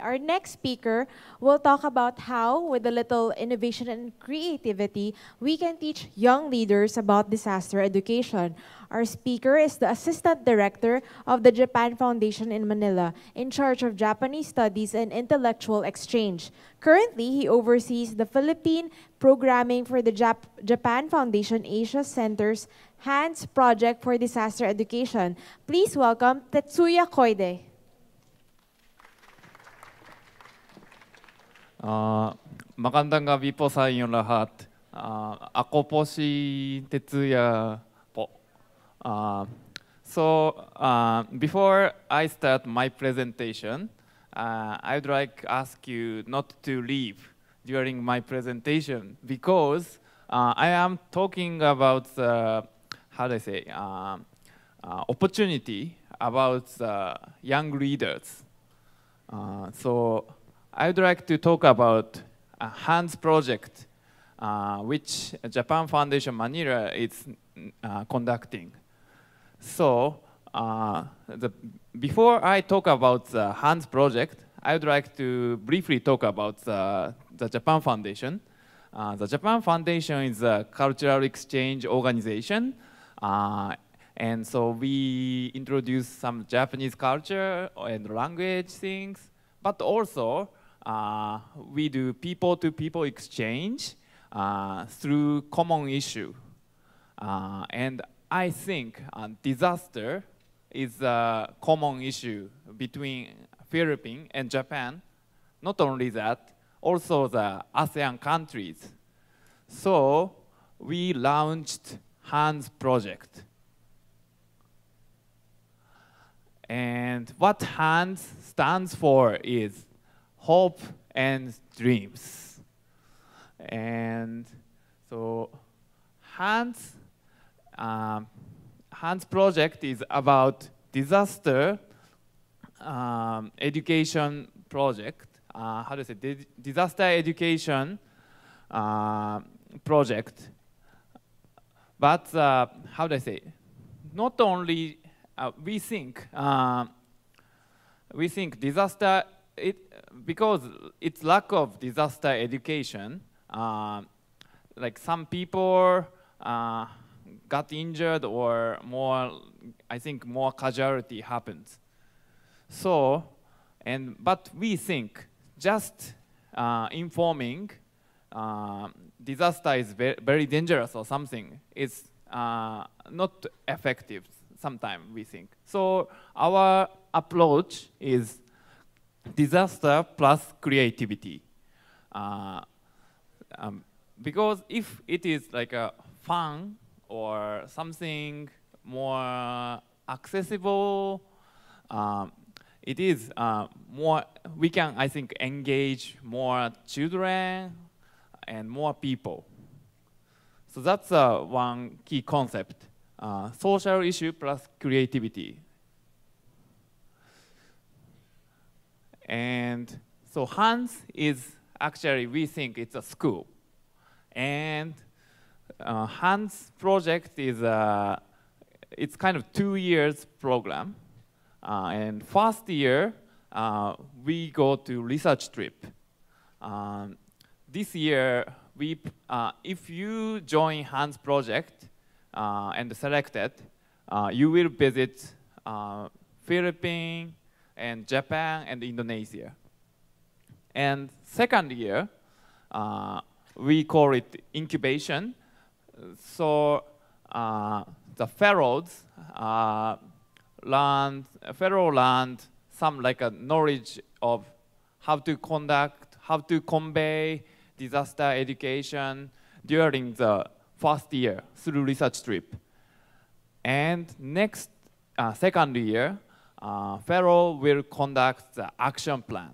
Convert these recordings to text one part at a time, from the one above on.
Our next speaker will talk about how, with a little innovation and creativity, we can teach young leaders about disaster education. Our speaker is the Assistant Director of the Japan Foundation in Manila, in charge of Japanese studies and intellectual exchange. Currently, he oversees the Philippine programming for the Japan Foundation Asia Center's HANDS Project for Disaster Education. Please welcome Tetsuya Koide. Magandang gabi po sa inyong lahat. Ako po si Tetsuya po. Before I start my presentation, I'd like to ask you not to leave during my presentation because I am talking about opportunity about young leaders. I'd like to talk about a HANDS project, which Japan Foundation Manila is conducting. Before I talk about the HANDS project, I would like to briefly talk about the Japan Foundation. The Japan Foundation is a cultural exchange organization, and so we introduce some Japanese culture and language things, but also we do people-to-people exchange through common issue. And I think disaster is a common issue between Philippines and Japan. Not only that, also the ASEAN countries. So we launched HANDS project. And what HANDS stands for is hope and dreams. And so HANDS project is about disaster education project. Disaster education project. But not only we think disaster, because it's lack of disaster education, like some people got injured or more, I think more casualty happens. But we think just informing disaster is very dangerous or something is not effective sometimes, we think. So our approach is disaster plus creativity. Because if it is like a fun or something more accessible, it is more, we can, I think, engage more children and more people. So that's one key concept, social issue plus creativity. And so HANDS is actually, we think it's a school. And HANDS project is it's kind of 2 years program. And first year, we go to research trip. This year, if you join HANDS project and selected, you will visit Philippines, and Japan and Indonesia. And second year, we call it incubation. So the fellows learn some like a knowledge of how to conduct, how to convey disaster education during the first year through research trip. And next second year, fellow will conduct the action plan,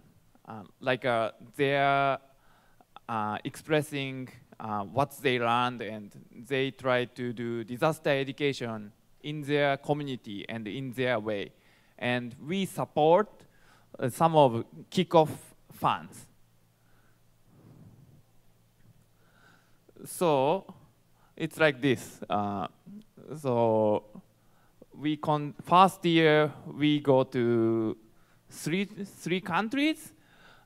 they're expressing what they learned, and they try to do disaster education in their community and in their way. And we support some of kickoff funds. So it's like this. First year we go to three countries,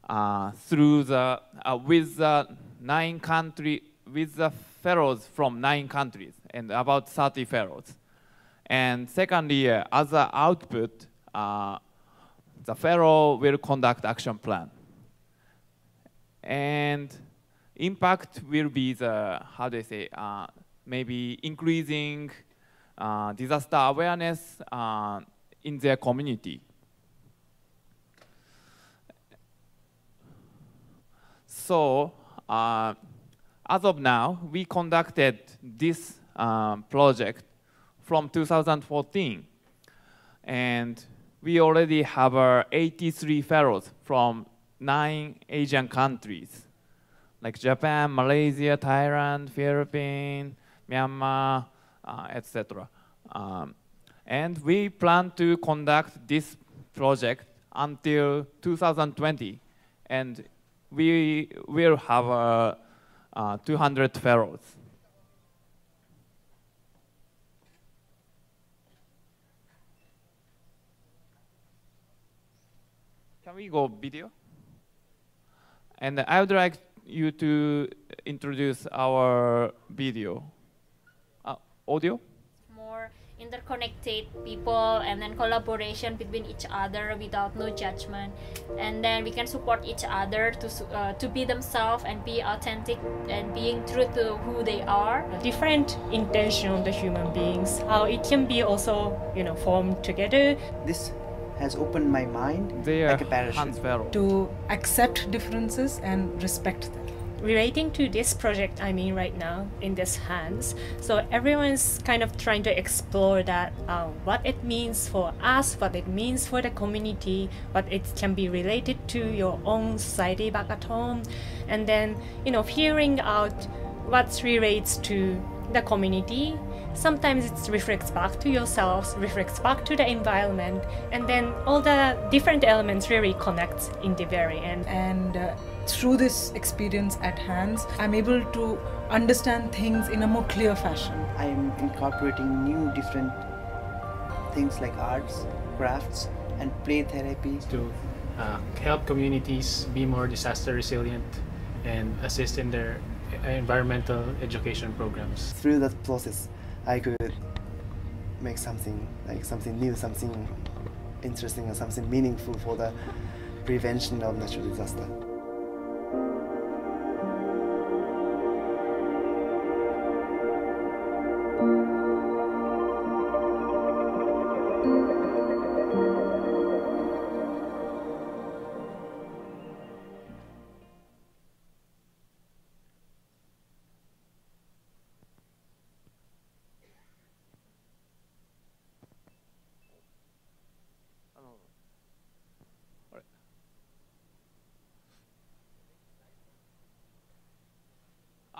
through the with the with the fellows from 9 countries and about 30 fellows. And secondly, as an output, the fellow will conduct action plan. And impact will be the, how do I say, maybe increasing disaster awareness in their community. So, as of now, we conducted this project from 2014. And we already have 83 fellows from 9 Asian countries, like Japan, Malaysia, Thailand, Philippines, Myanmar, etc. And we plan to conduct this project until 2020. And we will have 200 fellows. Can we go video? And I would like you to introduce our video. Audio? More interconnected people and then collaboration between each other without no judgment, and then we can support each other to be themselves and be authentic and being true to who they are. Different intention of the human beings, how it can be also formed together. This has opened my mind They like are a parachute. To accept differences and respect them. Relating to this project, right now in this hands, so everyone's kind of trying to explore that what it means for us, what it means for the community, what it can be related to your own society back at home, and then hearing out what relates to the community. Sometimes it reflects back to yourselves, reflects back to the environment, and then all the different elements really connect in the very end. And through this experience at hands, I'm able to understand things in a more clear fashion. I'm incorporating new different things like arts, crafts, and play therapy. To help communities be more disaster resilient and assist in their environmental education programs. Through that process, I could make something new, something interesting, or something meaningful for the prevention of natural disaster.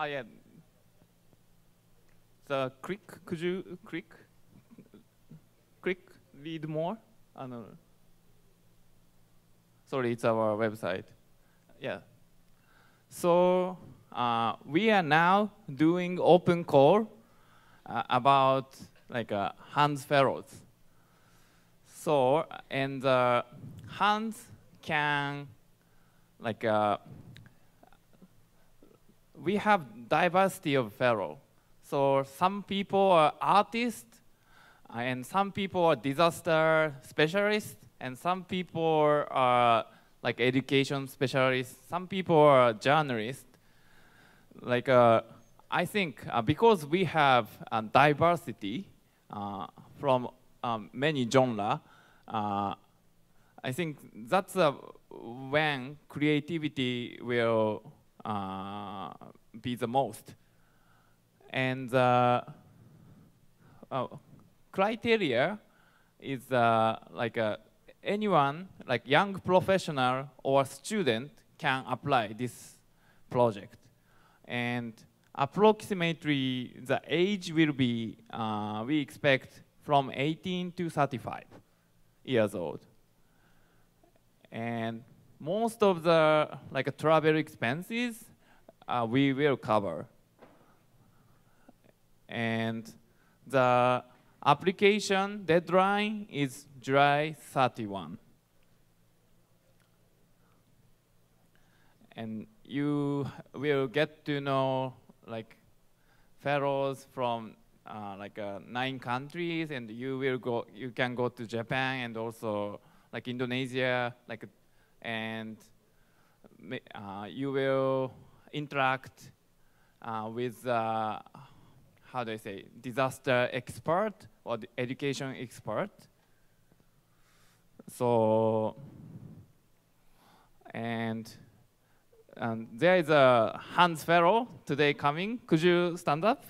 Yeah. The could you read more? No. Sorry, it's our website. Yeah. So we are now doing open call about hands fellows. So, and hands can we have diversity of fellow. So some people are artists, and some people are disaster specialists, and some people are education specialists. Some people are journalists. I think because we have diversity from many genres, I think that's when creativity will be the most. And criteria is anyone, young professional or student, can apply this project. And approximately the age will be, we expect, from 18 to 35 years old. And most of the travel expenses we will cover. And the application deadline is July 31. and you will get to know like fellows from 9 countries, and you can go to Japan and also like Indonesia, and you will interact with how do I say, disaster expert or the education expert. So, and there is a Hans Fellow today coming. Could you stand up?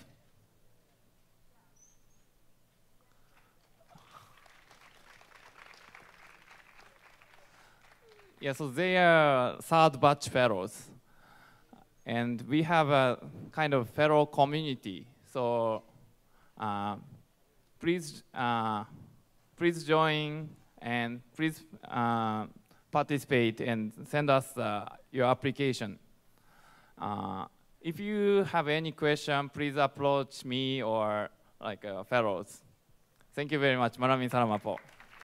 Yeah, so they are third batch fellows. And we have a kind of fellow community. So please join and please participate and send us your application. If you have any question, please approach me or fellows. Thank you very much. Maraming salamat po.